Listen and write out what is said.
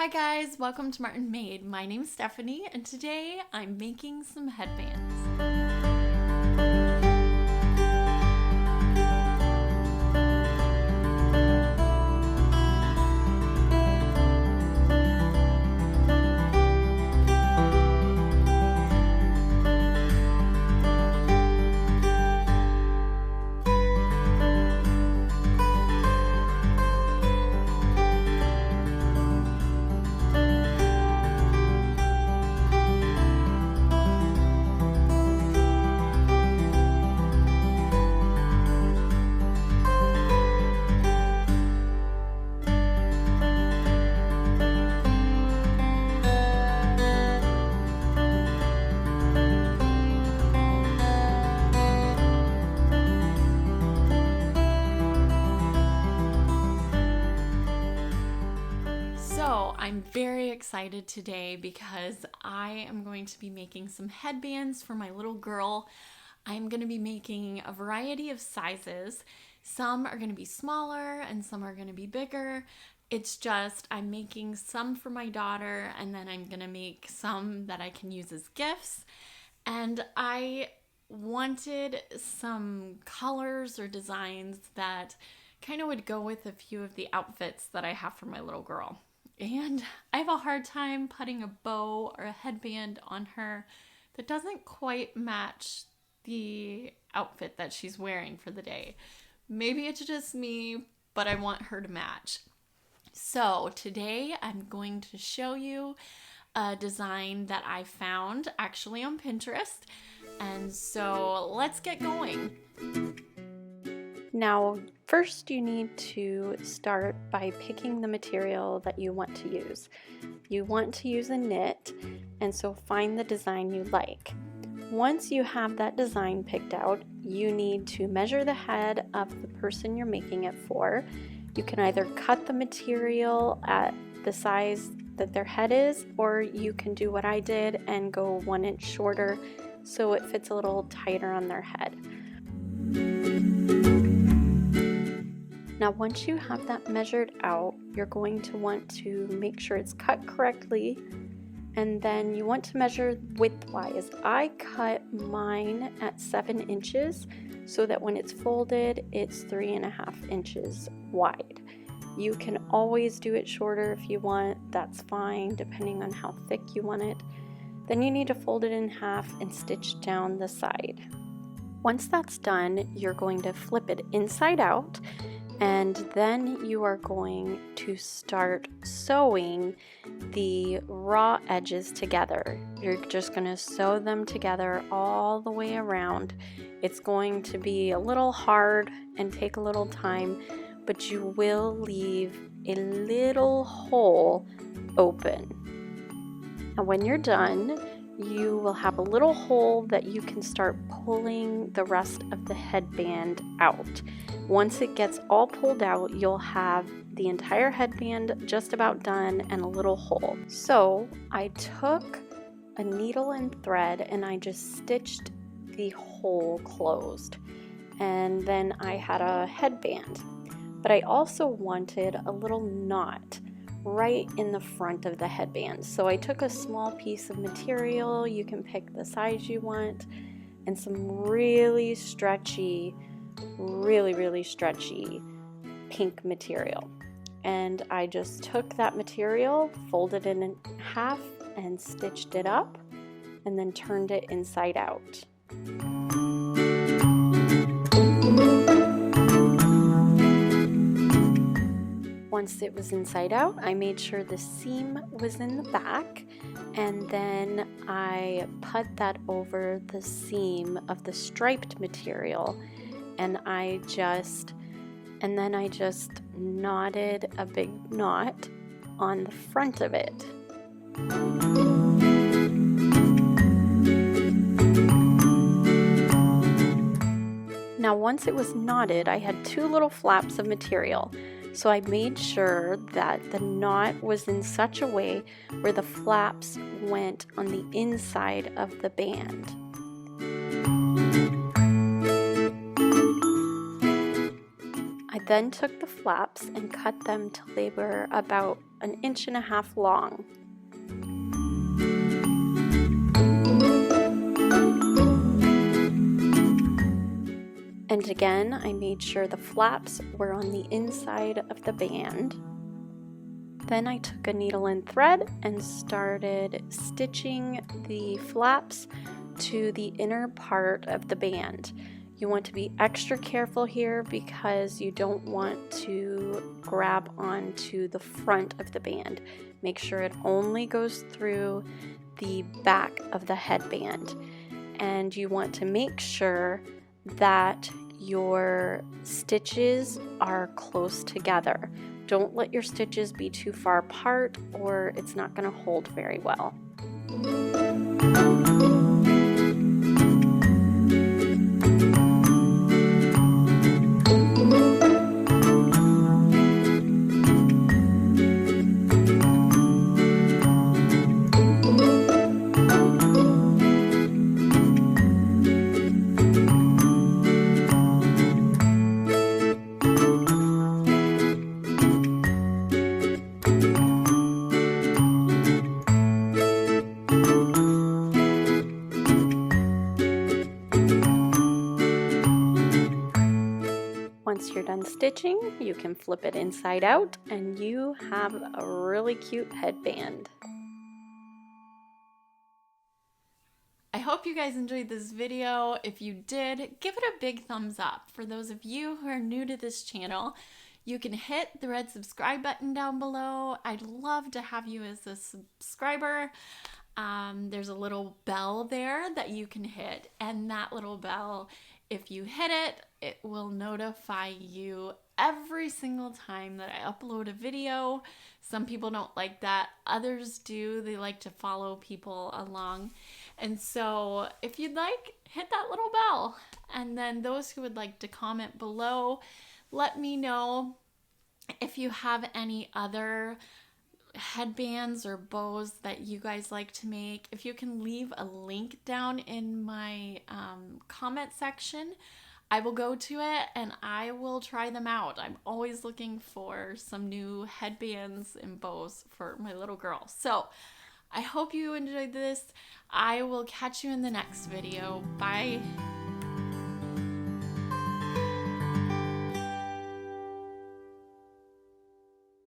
Hi guys, welcome to Martinmade. My name's Stephanie and today I'm making some headbands. So I'm very excited today because I am going to be making some headbands for my little girl. I'm going to be making a variety of sizes. Some are going to be smaller and some are going to be bigger. It's just I'm making some for my daughter and then I'm going to make some that I can use as gifts. And I wanted some colors or designs that kind of would go with a few of the outfits that I have for my little girl. And I have a hard time putting a bow or a headband on her that doesn't quite match the outfit that she's wearing for the day. Maybe it's just me, but I want her to match. So today I'm going to show you a design that I found actually on Pinterest. And so let's get going. Now, first you need to start by picking the material that you want to use. You want to use a knit, and so find the design you like. Once you have that design picked out, you need to measure the head of the person you're making it for. You can either cut the material at the size that their head is, or you can do what I did and go 1 inch shorter so it fits a little tighter on their head. Now, once you have that measured out, you're going to want to make sure it's cut correctly, and then you want to measure widthwise. I cut mine at 7 inches so that when it's folded, it's 3.5 inches wide. You can always do it shorter if you want, that's fine, depending on how thick you want it. Then you need to fold it in half and stitch down the side. Once that's done, you're going to flip it inside out, and then you are going to start sewing the raw edges together. You're just going to sew them together all the way around. It's going to be a little hard and take a little time, but you will leave a little hole open. And when you're done, you will have a little hole that you can start pulling the rest of the headband out. Once it gets all pulled out, you'll have the entire headband just about done and a little hole. So I took a needle and thread and I just stitched the hole closed. And then I had a headband. But I also wanted a little knot right in the front of the headband. So I took a small piece of material, you can pick the size you want, and some really stretchy pink material. And I just took that material, folded it in half, and stitched it up, and then turned it inside out. Once it was inside out, I made sure the seam was in the back, and then I put that over the seam of the striped material, and then I just knotted a big knot on the front of it. Now, once it was knotted, I had 2 little flaps of material. So I made sure that the knot was in such a way where the flaps went on the inside of the band. I then took the flaps and cut them till they were about 1.5 inches long. And again, I made sure the flaps were on the inside of the band. Then I took a needle and thread and started stitching the flaps to the inner part of the band. You want to be extra careful here because you don't want to grab onto the front of the band. Make sure it only goes through the back of the headband. And you want to make sure that your stitches are close together. Don't let your stitches be too far apart or it's not going to hold very well. Once you're done stitching, you can flip it inside out and you have a really cute headband. I hope you guys enjoyed this video. If you did, give it a big thumbs up. For those of you who are new to this channel, you can hit the red subscribe button down below. I'd love to have you as a subscriber. There's a little bell there that you can hit, and that little bell, if you hit it, it will notify you every single time that I upload a video. Some people don't like that, others do. They like to follow people along. And so if you'd like, hit that little bell. And then those who would like to comment below, let me know if you have any other headbands or bows that you guys like to make. If you can leave a link down in my comment section, I will go to it and I will try them out. I'm always looking for some new headbands and bows for my little girl. So I hope you enjoyed this. I will catch you in the next video. Bye.